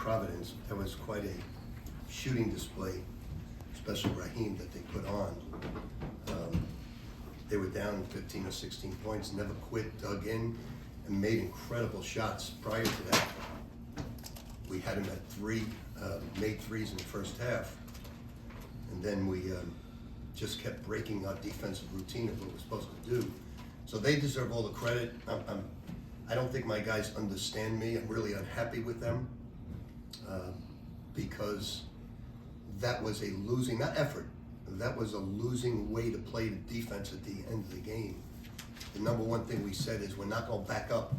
Providence, that was quite a shooting display, especially Raheem, that they put on. They were down 15 or 16 points, never quit, dug in, and made incredible shots. Prior to that, we had him at three, made threes in the first half, and then we just kept breaking our defensive routine of what we're supposed to do. So they deserve all the credit. I don't think my guys understand me. I'm really unhappy with them because that was a losing, not effort, that was a losing way to play the defense at the end of the game. The number one thing we said is we're not going to back up.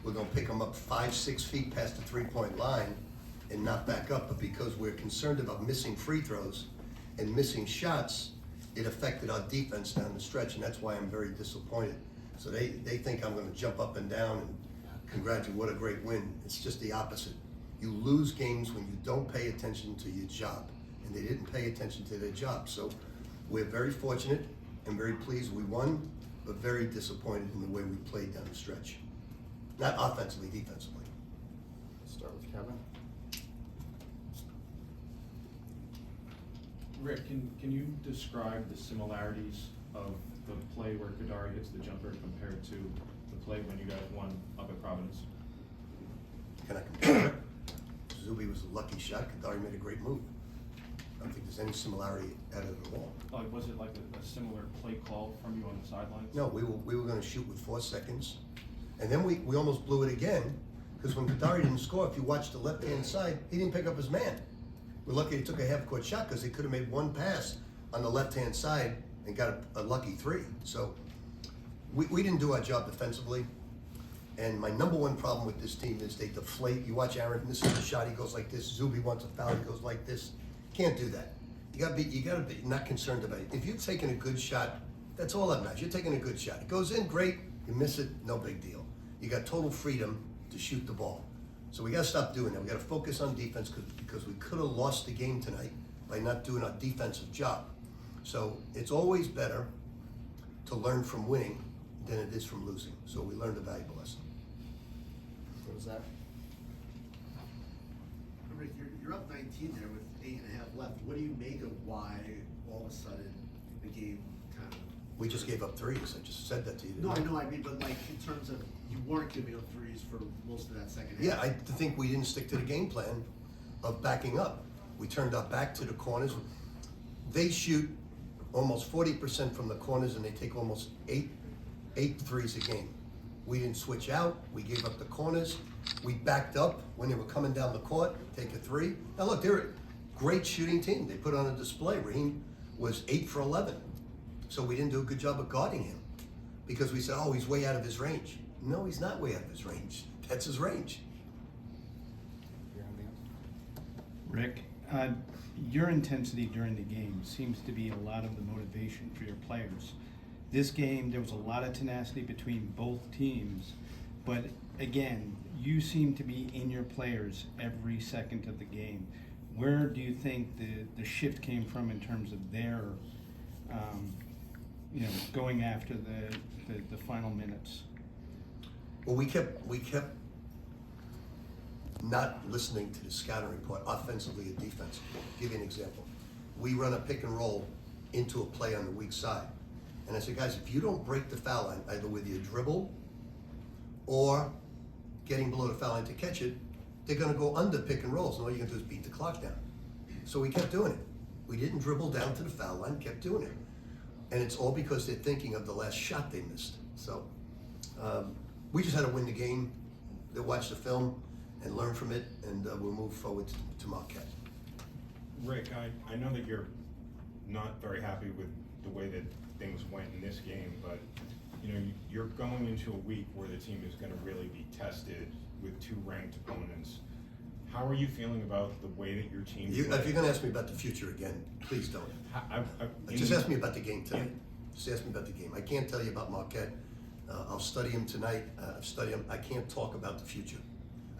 We're going to pick them up 5-6 feet past the three-point line and not back up. But because we're concerned about missing free throws and missing shots, it affected our defense down the stretch, and that's why I'm very disappointed. So they think I'm going to jump up and down and congratulate, what a great win. It's just the opposite. You lose games when you don't pay attention to your job, and they didn't pay attention to their job. So we're very fortunate and very pleased we won, but very disappointed in the way we played down the stretch. Not offensively, defensively. Let's start with Kevin. Rick, can you describe the similarities of the play where Kadari hits the jumper compared to the play when you guys won up at Providence? Can I compare it? Zuby was a lucky shot. Kadari made a great move. I don't think there's any similarity at it at all. Like, was it like a similar play call from you on the sidelines? No, we were going to shoot with 4 seconds, and then we almost blew it again because when Kadari didn't score, if you watch the left-hand side, he didn't pick up his man. We're lucky he took a half-court shot because he could have made one pass on the left-hand side and got a lucky 3. So we didn't do our job defensively. And my number one problem with this team is they deflate. You watch Aaron, this is the shot, he goes like this. Zuby wants a foul, he goes like this. Can't do that. You gotta be not concerned about it. If you've taken a good shot, that's all that matters. You're taking a good shot. It goes in, great. You miss it, no big deal. You got total freedom to shoot the ball. So we gotta stop doing that. We gotta focus on defense because we could have lost the game tonight by not doing our defensive job. So it's always better to learn from winning than it is from losing. So we learned a valuable lesson. What was that? Rick, you're up 19 there with 8.5 left. What do you make of why all of a sudden the game kind of? We just gave up threes. I just said that to you. No, I didn't know. I mean, but like in terms of you weren't giving up threes for most of that second half. Yeah, I think we didn't stick to the game plan of backing up. We turned our back to the corners. They shoot almost 40% from the corners, and they take almost eight threes a game. We didn't switch out. We gave up the corners. We backed up when they were coming down the court, take a 3. Now look, they're a great shooting team. They put on a display. Raheem was 8 for 11. So we didn't do a good job of guarding him because we said, oh, he's way out of his range. No, he's not way out of his range. That's his range. Rick, your intensity during the game seems to be a lot of the motivation for your players. This game, there was a lot of tenacity between both teams, but again, you seem to be in your players every second of the game. Where do you think the shift came from in terms of their, going after the final minutes? Well, we kept not listening to the scouting report, offensively or defensively. I'll give you an example. We run a pick and roll into a play on the weak side. And I said, guys, if you don't break the foul line, either with your dribble or getting below the foul line to catch it, they're gonna go under pick and rolls, and all you're gonna do is beat the clock down. So we kept doing it. We didn't dribble down to the foul line, kept doing it. And it's all because they're thinking of the last shot they missed. So we just had to win the game. They watch the film and learn from it, and we'll move forward to Marquette. Rick, I know that you're not very happy with the way that things went in this game, but you're going into a week where the team is going to really be tested with 2 ranked opponents. How are you feeling about the way that your team? If you're going to ask me about the future again, please don't. Just ask me about the game tonight. Just ask me about the game. I can't tell you about Marquette. I'll study him tonight. Study him. I can't talk about the future.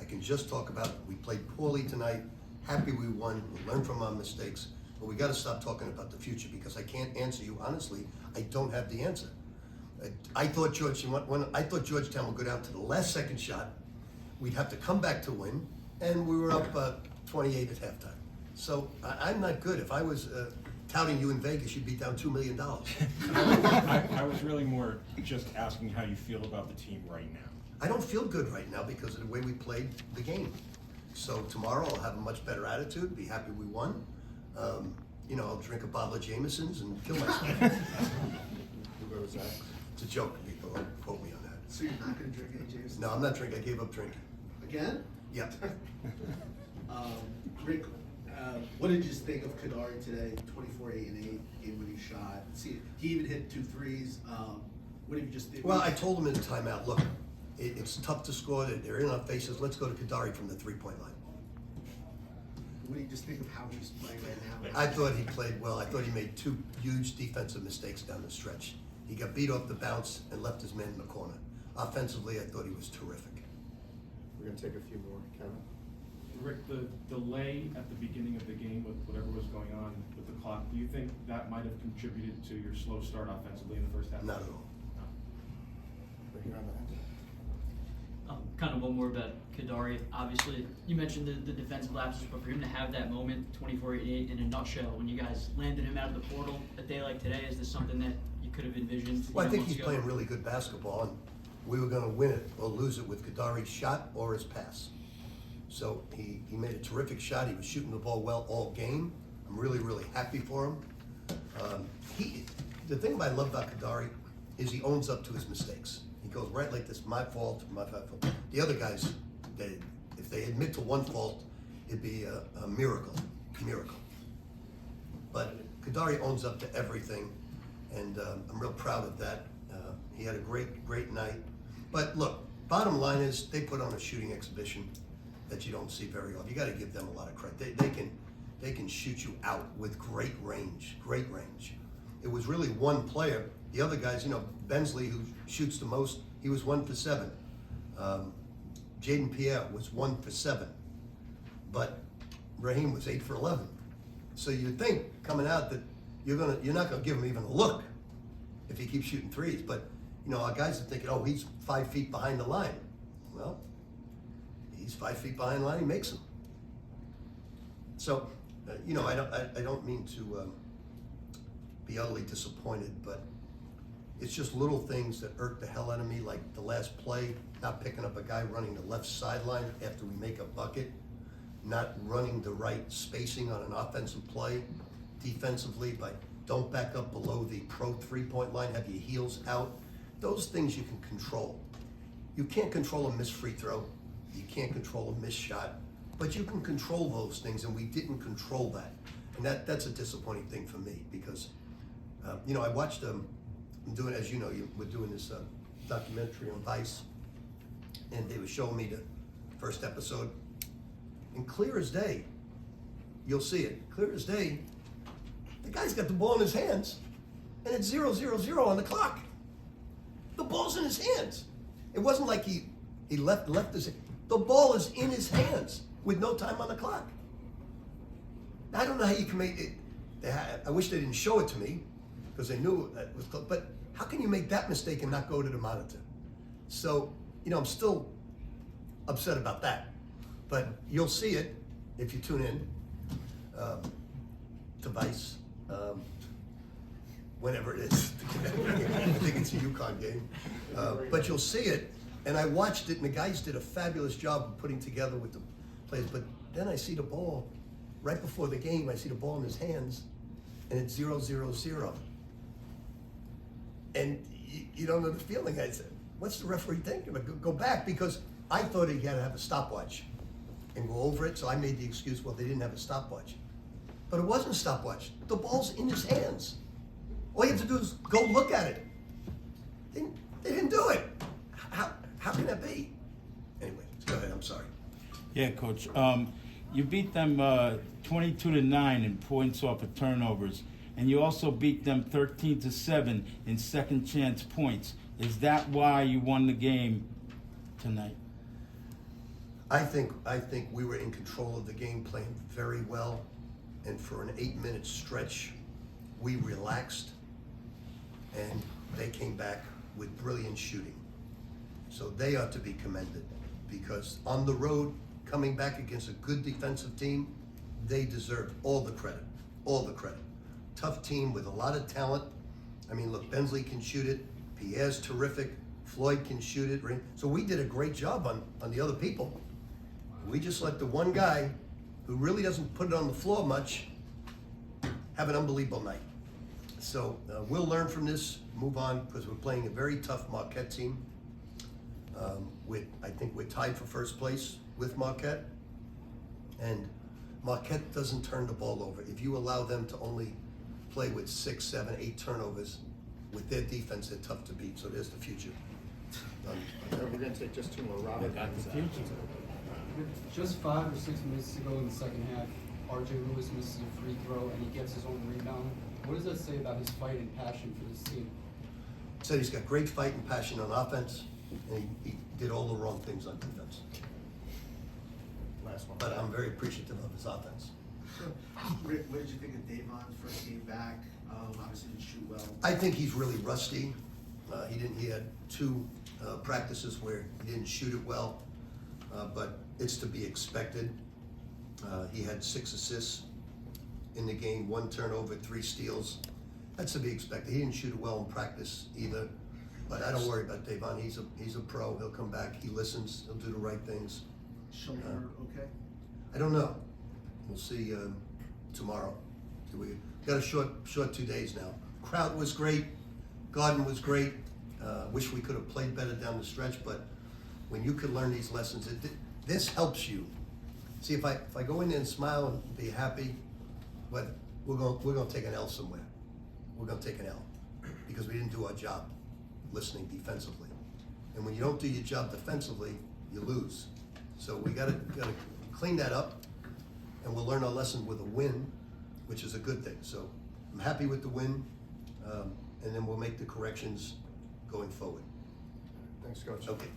I can just talk about we played poorly tonight. Happy we won. We learned from our mistakes. But we got to stop talking about the future because I can't answer you honestly. I don't have the answer. I thought Georgetown would go down to the last second shot. We'd have to come back to win. and we were up 28 at halftime. So I'm not good. If I was touting you in Vegas, you'd be down $2 million. I was really more just asking how you feel about the team right now. I don't feel good right now because of the way we played the game. So tomorrow I'll have a much better attitude, be happy we won. I'll drink a bottle of Jameson's and kill myself. Where was that? It's a joke, people don't quote me on that. So you're not gonna drink any Jameson? No, I'm not drinking, I gave up drinking. Again? Yeah. Rick, what did you think of Kadari today? 24, 8 and 8, game-winning shot. See, he even hit 2 threes. What did you just think? Well, I told him in the timeout, look, it's tough to score, they're in our faces, let's go to Kadari from the three-point line. What do you just think of how he's playing right now? I thought he played well. I thought he made 2 huge defensive mistakes down the stretch. He got beat off the bounce and left his man in the corner. Offensively, I thought he was terrific. We're gonna take a few more, Kevin. Rick, the delay at the beginning of the game with whatever was going on with the clock, do you think that might have contributed to your slow start offensively in the first half? Not at all. No. Right here on the end. Kind of one more about Kadari. Obviously, you mentioned the defensive lapses, but for him to have that moment, 24-8 in a nutshell, when you guys landed him out of the portal a day like today, is this something that you could have envisioned? Well, I think months he's ago? playing really good basketball, and we were going to win it or lose it with Kadari's shot or his pass. So he made a terrific shot. He was shooting the ball well all game. I'm really, really happy for him. The thing I love about Kadari is he owns up to his mistakes. He goes right like this, my fault, my fault. The other guys, if they admit to one fault, it'd be a miracle. But Kadari owns up to everything, and I'm real proud of that. He had a great night. But look, bottom line is they put on a shooting exhibition that you don't see very often. You got to give them a lot of credit. They can shoot you out with great range. It was really one player. The other guys, Bensley, who shoots the most, he was 1 for 7. Jaden Pierre was 1 for 7. But Raheem was 8 for 11. So you'd think coming out that you're not gonna give him even a look if he keeps shooting threes. But our guys are thinking, oh, he's 5 feet behind the line. Well, he's 5 feet behind the line. He makes them. So, I don't mean to be utterly disappointed, but it's just little things that irk the hell out of me, like the last play, not picking up a guy running the left sideline after we make a bucket, not running the right spacing on an offensive play defensively, by don't back up below the pro three-point line, have your heels out. Those things you can control. You can't control a missed free throw. You can't control a missed shot, but you can control those things, and we didn't control that. And that's a disappointing thing for me because, I watched I'm doing, as you know, we're doing this documentary on Vice, and they were showing me the first episode, and clear as day, you'll see it, clear as day, the guy's got the ball in his hands, and it's 0-0-0 on the clock. The ball's in his hands. It wasn't like he left his, the ball is in his hands with no time on the clock. I don't know how you can make it, I wish they didn't show it to me, because they knew that was close, but how can you make that mistake and not go to the monitor? So, I'm still upset about that, but you'll see it if you tune in to Vice, whenever it is. I think it's a UConn game, but you'll see it, and I watched it, and the guys did a fabulous job of putting together with the players, but then I see the ball, right before the game, I see the ball in his hands, and it's 0-0-0. And you don't know the feeling. I said, what's the referee thinking? Go back, because I thought he had to have a stopwatch and go over it, so I made the excuse, well, they didn't have a stopwatch. But it wasn't a stopwatch. The ball's in his hands. All you have to do is go look at it. They didn't do it. How can that be? Anyway, go ahead, I'm sorry. Yeah, Coach. You beat them 22-9 in points off of turnovers, and you also beat them 13-7 in second chance points. Is that why you won the game tonight? I think we were in control of the game, playing very well, and for an 8-minute stretch, we relaxed, and they came back with brilliant shooting. So they ought to be commended, because on the road, coming back against a good defensive team, they deserve all the credit, all the credit. Tough team with a lot of talent. I mean, look, Bensley can shoot it, Pierre's terrific, Floyd can shoot it, right? So we did a great job on the other people. We just let the one guy who really doesn't put it on the floor much have an unbelievable night. So we'll learn from this, move on, because we're playing a very tough Marquette team. I think we're tied for first place with Marquette. And Marquette doesn't turn the ball over. If you allow them to only play with 6, 7, 8 turnovers, with their defense, they're tough to beat. So there's the future. We're gonna take just 2 more. Robert. Got the Zach. future. Just 5 or 6 minutes to go in the second half, RJ Lewis misses a free throw and he gets his own rebound. What does that say about his fight and passion for this team? Said he's got great fight and passion on offense, and he did all the wrong things on defense. Last one. But I'm very appreciative of his offense. Rick, what did you think of Davon's first game back? Obviously didn't shoot well. I think he's really rusty. He had 2 practices where he didn't shoot it well, but it's to be expected. He had 6 assists in the game, 1 turnover, 3 steals. That's to be expected. He didn't shoot it well in practice either, but I don't worry about Davon. He's a pro. He'll come back. He listens. He'll do the right things. Shoulder, okay? I don't know. We'll see tomorrow. We got a short 2 days now. Crowd was great. Garden was great. Wish we could have played better down the stretch, but when you could learn these lessons, this helps you. See, if I go in there and smile and be happy, but we're gonna take an L somewhere. We're gonna take an L because we didn't do our job listening defensively. And when you don't do your job defensively, you lose. So we gotta clean that up, and we'll learn our lesson with a win, which is a good thing. So I'm happy with the win, and then we'll make the corrections going forward. Thanks, Coach. Okay.